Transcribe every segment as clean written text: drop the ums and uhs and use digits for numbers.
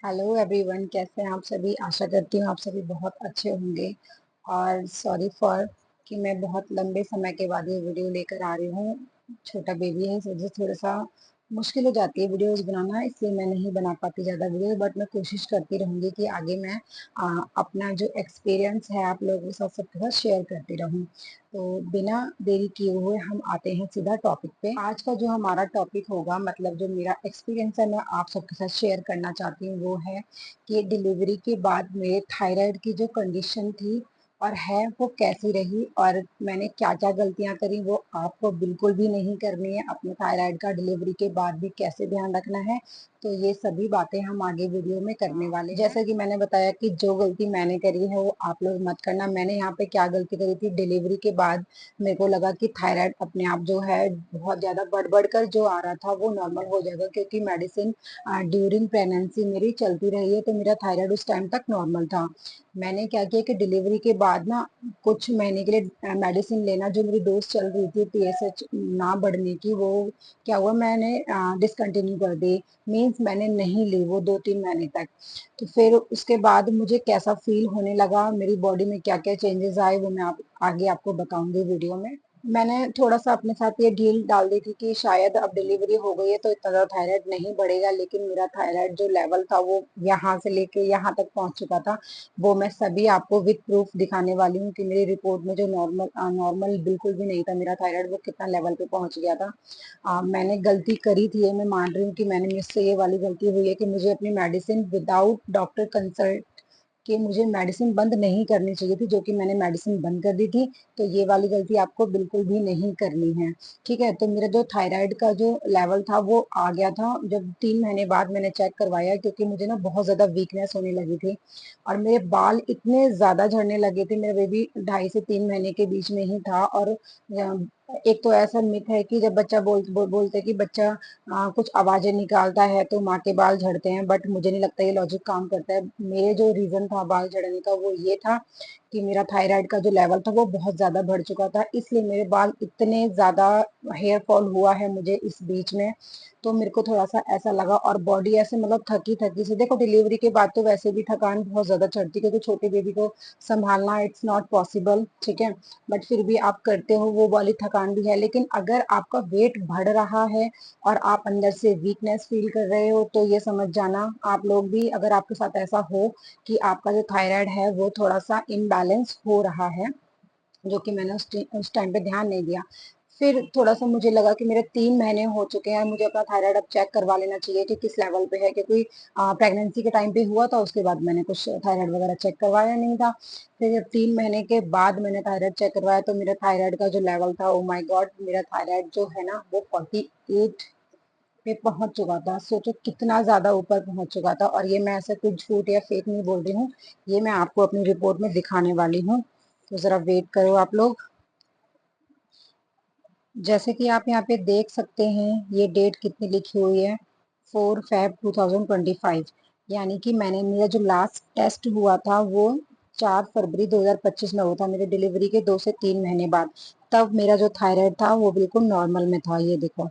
Hello everyone, कैसे हैं आप सभी। आशा करती हूँ आप सभी बहुत अच्छे होंगे। और सॉरी फॉर कि मैं बहुत लंबे समय के बाद ये वीडियो लेकर आ रही हूँ। छोटा बेबी है, इस वजह से थोड़ा सा मुश्किल हो जाती है वीडियोस बनाना, इसलिए मैं नहीं बना पाती ज़्यादा वीडियो। बट मैं कोशिश करती रहूँगी कि आगे मैं अपना जो एक्सपीरियंस है आप लोगों के साथ सबके साथ शेयर करती रहूँ। तो बिना देरी किए हुए हम आते हैं सीधा टॉपिक पे। आज का जो हमारा टॉपिक होगा, मतलब जो मेरा एक्सपीरियंस है, मैं आप सबके साथ शेयर करना चाहती हूँ। वो है कि डिलीवरी के बाद मेरे थायराइड की जो कंडीशन थी और है वो कैसी रही, और मैंने क्या क्या गलतियां करी वो आपको बिल्कुल भी नहीं करनी है। अपने थायराइड का डिलीवरी के बाद भी कैसे ध्यान रखना है, तो ये सभी बातें हम आगे वीडियो में करने वाले हैं। जैसा कि मैंने बताया कि जो गलती मैंने करी है वो आप लोग मत करना। मैंने यहाँ पे क्या गलती करी थी, डिलीवरी के बाद मेरे को लगा कि थायराइड अपने आप जो है बहुत ज्यादा बढ़ बढ़ कर जो आ रहा था वो नॉर्मल हो जाएगा, क्योंकि मेडिसिन ड्यूरिंग प्रेगनेंसी मेरी चलती रही है, तो मेरा थायराइड उस टाइम तक नॉर्मल था। मैंने क्या किया कि डिलीवरी के बाद ना कुछ महीने के लिए मेडिसिन लेना, जो मेरी डोज चल रही थी TSH ना बढ़ने की, वो क्या हुआ, मैंने डिसकंटिन्यू कर दी। मीन्स मैंने नहीं ली वो 2-3 महीने तक। तो फिर उसके बाद मुझे कैसा फील होने लगा, मेरी बॉडी में क्या क्या चेंजेस आए, वो मैं आगे आपको बताऊंगी वीडियो में। मैंने थोड़ा सा अपने साथ ये ढील डाल दी थी कि शायद अब डिलीवरी हो गई है तो इतना ज़्यादा थायराइड नहीं बढ़ेगा, लेकिन मेरा थायराइड जो लेवल था वो यहाँ से लेके यहाँ तक पहुंच चुका था। वो मैं सभी आपको विद प्रूफ दिखाने वाली हूँ कि मेरी रिपोर्ट में जो नॉर्मल बिल्कुल भी नहीं था मेरा थायराइड, वो कितना लेवल पे पहुंच गया था। मैंने गलती करी थी, ये मैं मान रही हूँ कि मैंने मुझसे ये वाली गलती हुई है कि मुझे अपनी मेडिसिन विदाउट डॉक्टर कंसल्ट कि मुझे मेडिसिन बंद नहीं करनी चाहिए थी, जो कि मैंने मेडिसिन बंद कर दी थी। तो ये वाली गलती आपको बिल्कुल भी नहीं करनी है। ठीक है, तो मेरा जो थायराइड का जो लेवल था वो आ गया था जब 3 महीने बाद मैंने चेक करवाया, क्योंकि मुझे ना बहुत ज्यादा वीकनेस होने लगी थी और मेरे बाल इतने ज्यादा झड़ने लगे थे। मेरा बेबी 2.5 से 3 महीने के बीच में ही था। और एक तो ऐसा मिथ है कि जब बच्चा बोलते हैं कि बच्चा कुछ आवाजें निकालता है तो माँ के बाल झड़ते हैं, बट मुझे नहीं लगता ये लॉजिक काम करता है। मेरे जो रीजन था बाल झड़ने का वो ये था कि मेरा थायराइड का जो लेवल था वो बहुत ज्यादा बढ़ चुका था, इसलिए मेरे बाल इतने ज्यादा हेयर फॉल हुआ है मुझे इस बीच में। तो मेरे को थोड़ा सा ऐसा लगा, और बॉडी ऐसे मतलब थकी थकी से, देखो डिलीवरी के बाद तो वैसे भी थकान बहुत ज्यादा चढ़ती है, क्योंकि छोटे बेबी को संभालना इट्स नॉट पॉसिबल। ठीक है, बट फिर भी आप करते हो, वो वाली थकान भी है। लेकिन अगर आपका वेट बढ़ रहा है और आप अंदर से वीकनेस फील कर रहे हो, तो ये समझ जाना आप लोग भी, अगर आपके साथ ऐसा हो कि आपका जो थायराइड है वो थोड़ा सा इम्बैलेंस हो रहा है, जो कि मैंने उस टाइम पे ध्यान नहीं दिया। फिर थोड़ा सा मुझे लगा कि मेरे 3 महीने हो चुके हैं, मुझे अपना थायराइड अब चेक करवा लेना चाहिए कि किस लेवल पे है, क्योंकि प्रेगनेंसी के टाइम पे हुआ था, उसके बाद मैंने कुछ थायराइड वगैरह चेक करवाया नहीं था। फिर जब 3 महीने के बाद मैंने थायराइड चेक करवाया तो मेरा थायराइड का जो लेवल था, ओ माय गॉड, मेरा थायराइड जो है ना वो 48 पे पहुंच चुका था। सोचो कितना ज्यादा ऊपर पहुंच चुका था। और ये मैं ऐसा कुछ झूठ या फेक नहीं बोल रही हूँ, ये मैं आपको अपनी रिपोर्ट में दिखाने वाली हूँ। तो जरा वेट करो आप लोग। जैसे कि आप यहाँ पे देख सकते हैं, ये डेट कितनी लिखी हुई है, 4 Feb 2025। यानी कि मैंने, मेरा जो लास्ट टेस्ट हुआ था वो 4 फरवरी 2025 में हुआ था, मेरे डिलीवरी के 2 से 3 महीने बाद। तब मेरा जो थायराइड था वो बिल्कुल नॉर्मल में था। ये देखो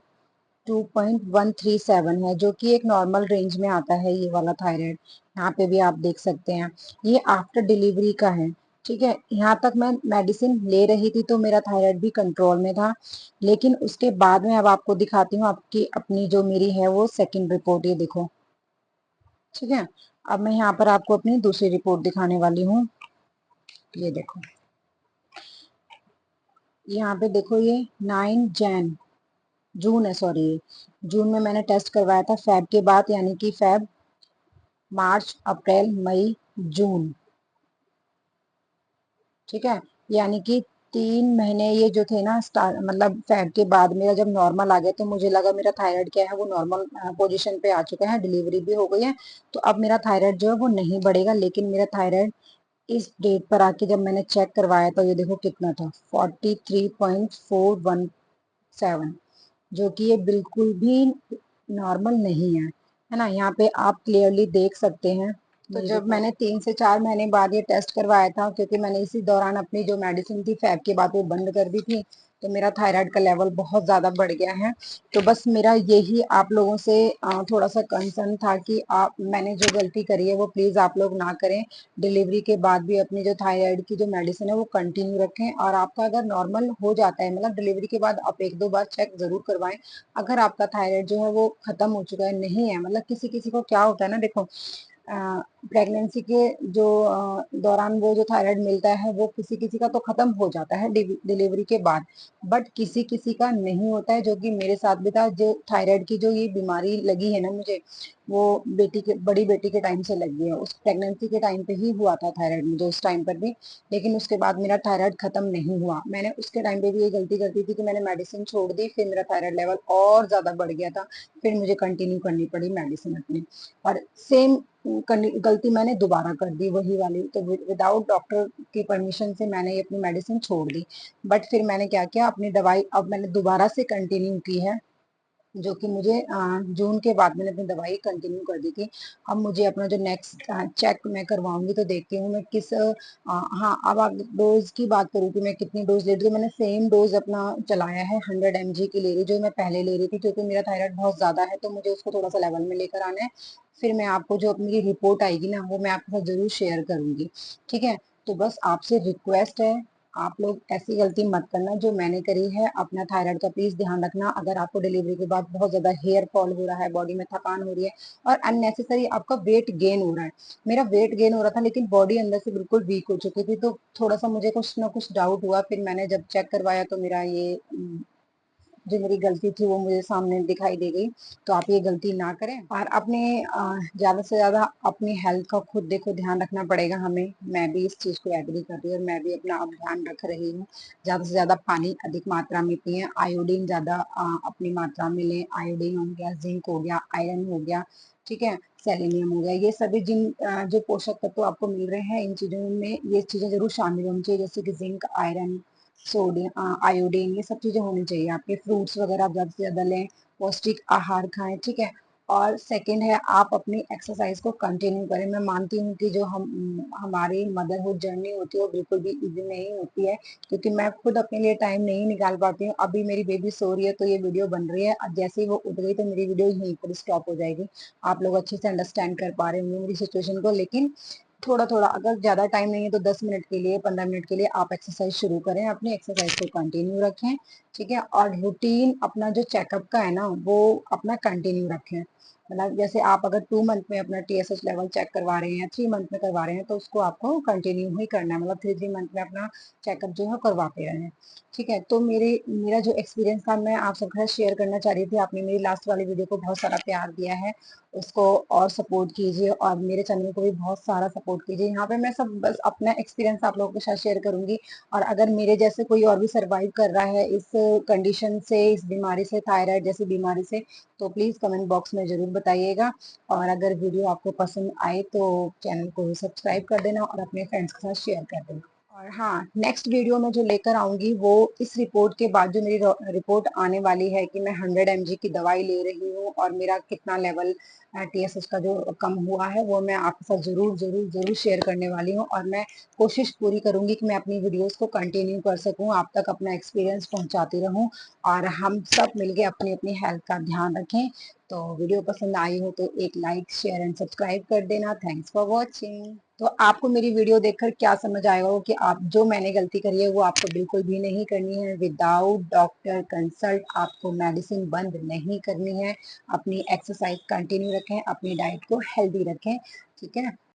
2.137 है, जो कि एक नॉर्मल रेंज में आता है ये वाला थायराइड। यहाँ पे भी आप देख सकते हैं, ये आफ्टर डिलीवरी का है। ठीक है, यहाँ तक मैं मेडिसिन ले रही थी तो मेरा थायराइड भी कंट्रोल में था। लेकिन उसके बाद में अब आपको दिखाती हूँ आपकी अपनी जो मेरी है वो सेकंड रिपोर्ट, ये देखो। ठीक है, अब मैं यहाँ पर आपको अपनी दूसरी रिपोर्ट दिखाने वाली हूँ। ये देखो, यहाँ पे देखो, ये 9 जून है, सॉरी, जून में मैंने टेस्ट करवाया था, फेब के बाद, यानी कि फेब, मार्च, अप्रैल, मई, जून। ठीक है, यानी कि 3 महीने ये जो थे ना, स्टार्ट मतलब फेब के बाद मेरा जब नॉर्मल आ गया तो मुझे लगा मेरा थायराइड क्या है वो नॉर्मल पोजीशन पे आ चुका है, डिलीवरी भी हो गई है, तो अब मेरा थायराइड जो है वो नहीं बढ़ेगा। लेकिन मेरा थायराइड इस डेट पर आके जब मैंने चेक करवाया तो ये देखो कितना था, 43.417, जो कि ये बिल्कुल भी नॉर्मल नहीं है ना। यहाँ पे आप क्लियरली देख सकते हैं। तो जब मैंने 3 से 4 महीने बाद ये टेस्ट करवाया था, क्योंकि मैंने इसी दौरान अपनी जो मेडिसिन थी फैब के बाद वो बंद कर दी थी, तो मेरा थायराइड का लेवल बहुत ज़्यादा बढ़ गया है। तो बस मेरा यही आप लोगों से थोड़ा सा कंसर्न था कि आप मैंने जो गलती करी है वो प्लीज़ आप लोग ना करें। डिलीवरी के बाद भी अपनी जो थायराइड की जो मेडिसिन है वो कंटिन्यू रखें, और आपका अगर नॉर्मल हो जाता है, मतलब डिलीवरी के बाद आप एक दो बार चेक जरूर करवाएं। अगर आपका थायराइड जो है वो खत्म हो चुका है, नहीं है, मतलब किसी किसी को क्या होता है ना, देखो प्रेगनेंसी के जो दौरान वो जो थायराइड मिलता है वो किसी किसी का तो खत्म हो जाता है डिलीवरी के बाद, बट किसी किसी का नहीं होता है, जो कि मेरे साथ भी था। जो थायराइड की जो ये बीमारी लगी है ना मुझे, वो बड़ी बेटी के टाइम से लगी है। उस प्रेगनेंसी के टाइम पे ही हुआ था थायराइड मुझे, उस टाइम पर भी। लेकिन उसके बाद मेरा थायराइड खत्म नहीं हुआ। मैंने उसके टाइम पे भी ये गलती करती थी कि मैंने मेडिसिन छोड़ दी, फिर मेरा थायराइड लेवल और ज्यादा बढ़ गया था, फिर मुझे कंटिन्यू करनी पड़ी मेडिसिन अपनी। और सेम गलती मैंने दोबारा कर दी, वही वाली। तो विदाउट डॉक्टर की परमिशन से मैंने ये अपनी मेडिसिन छोड़ दी। बट फिर मैंने क्या किया, अपनी दवाई अब मैंने दोबारा से कंटिन्यू की है, जो कि मुझे जून के बाद मैंने अपनी दवाई कंटिन्यू कर दी थी। अब मुझे अपना जो नेक्स्ट चेक मैं करवाऊंगी, तो देखती हूँ मैं किस हाँ, अब आप डोज की बात करूँ कि मैं कितनी डोज ले रही हूँ, मैंने सेम डोज अपना चलाया है, 100 mg की ले रही, जो मैं पहले ले रही थी, क्योंकि मेरा थायराइड बहुत ज्यादा है, तो मुझे उसको थोड़ा सा लेवल में लेकर आना है। फिर मैं आपको जो मेरी रिपोर्ट आएगी ना, वो मैं आपके साथ जरूर शेयर करूंगी। ठीक है, तो बस आपसे रिक्वेस्ट है, आप लोग ऐसी गलती मत करना जो मैंने करी है। अपना थायराइड का प्लीज ध्यान रखना। अगर आपको डिलीवरी के बाद बहुत ज्यादा हेयर फॉल हो रहा है, बॉडी में थकान हो रही है, और अननेसेसरी आपका वेट गेन हो रहा है, मेरा वेट गेन हो रहा था लेकिन बॉडी अंदर से बिल्कुल वीक हो चुकी थी, तो थोड़ा सा मुझे कुछ ना कुछ डाउट हुआ। फिर मैंने जब चेक करवाया तो मेरा ये जो मेरी गलती थी वो मुझे सामने दिखाई दे गई। तो आप ये गलती ना करें, और अपने ज्यादा से ज्यादा अपनी हेल्थ का खुद देखो ध्यान रखना पड़ेगा हमें। मैं भी इस चीज को एग्री कर रही हूँ, और मैं भी अपना अब ध्यान रख रही हूँ। ज्यादा से ज्यादा पानी अधिक मात्रा में पिए, आयोडीन ज्यादा अपनी मात्रा में लें। आयोडीन हो गया, जिंक हो गया, आयरन हो गया, ठीक है, सेलेनियम हो गया, ये सभी जिन जो पोषक तत्व आपको मिल रहे हैं, इन चीजों में ये चीजें जरूर शामिल होनी चाहिए, जैसे कि जिंक, आयरन, सोडियम, आयोडीन, ये सब चीजें होनी चाहिए। आपके फ्रूट्स वगैरह आप ज्यादा से ज्यादा लें, पौष्टिक आहार खाएं, ठीक है। और सेकंड है, आप अपनी एक्सरसाइज को कंटिन्यू करें। मैं मानती हूँ कि जो हमारी मदरहुड जर्नी होती है वो बिल्कुल भी इजी नहीं होती है, क्योंकि मैं खुद अपने लिए टाइम नहीं निकाल पाती हूँ। अभी मेरी बेबी सो रही है तो ये वीडियो बन रही है, अब जैसे ही वो उठ गई तो मेरी वीडियो यहीं पर स्टॉप हो जाएगी। आप लोग अच्छे से अंडरस्टैंड कर पा रहे होंगे मेरी सिचुएशन को। लेकिन थोड़ा थोड़ा, अगर ज्यादा टाइम नहीं है तो 10 मिनट के लिए, 15 मिनट के लिए आप एक्सरसाइज शुरू करें, अपनी एक्सरसाइज को कंटिन्यू रखें, ठीक है। और रूटीन अपना जो चेकअप का है ना, वो अपना कंटिन्यू रखें। मतलब जैसे आप अगर 2 मंथ में अपना TSH लेवल चेक करवा रहे हैं या 3 मंथ में करवा रहे हैं, तो उसको आपको कंटिन्यू ही करना है, मतलब 3 3 मंथ में अपना चेकअप जो है करवाते रहें, ठीक है। तो मेरा जो एक्सपीरियंस था मैं आप सबके साथ शेयर करना चाह रही थी। आपने मेरी लास्ट वाली वीडियो को बहुत सारा प्यार दिया है, उसको और सपोर्ट कीजिए, और मेरे चैनल को भी बहुत सारा सपोर्ट कीजिए। यहाँ पे मैं सब बस अपना एक्सपीरियंस आप लोगों के साथ शेयर करूंगी। और अगर मेरे जैसे कोई और भी सरवाइव कर रहा है इस कंडीशन से, इस बीमारी से, थायराइड जैसी बीमारी से, तो प्लीज कमेंट बॉक्स में जरूर बताइएगा। और अगर वीडियो आपको पसंद आए तो चैनल को सब्सक्राइब कर देना, और अपने फ्रेंड्स के साथ शेयर कर देना। और हाँ, नेक्स्ट वीडियो में जो लेकर आऊंगी वो इस रिपोर्ट के बाद, जो मेरी रिपोर्ट आने वाली है कि मैं 100 mg की दवाई ले रही हूँ और मेरा कितना लेवल TSH का जो कम हुआ है, वो मैं आपके साथ जरूर जरूर जरूर शेयर करने वाली हूँ। और मैं कोशिश पूरी करूंगी कि मैं अपनी वीडियोस को कंटिन्यू कर सकूं, आप तक अपना एक्सपीरियंस पहुंचाती रहूं, और हम सब मिलके अपनी अपनी हेल्थ का ध्यान रखें। तो वीडियो पसंद आई हो तो एक लाइक, शेयर एंड सब्सक्राइब कर देना। Thanks for watching. तो आपको मेरी वीडियो देखकर क्या समझ आएगा हो कि आप जो मैंने गलती करी है वो आपको बिल्कुल भी नहीं करनी है। विदाउट डॉक्टर कंसल्ट आपको मेडिसिन बंद नहीं करनी है। अपनी एक्सरसाइज कंटिन्यू रखें, अपनी डाइट को हेल्दी रखें, ठीक है।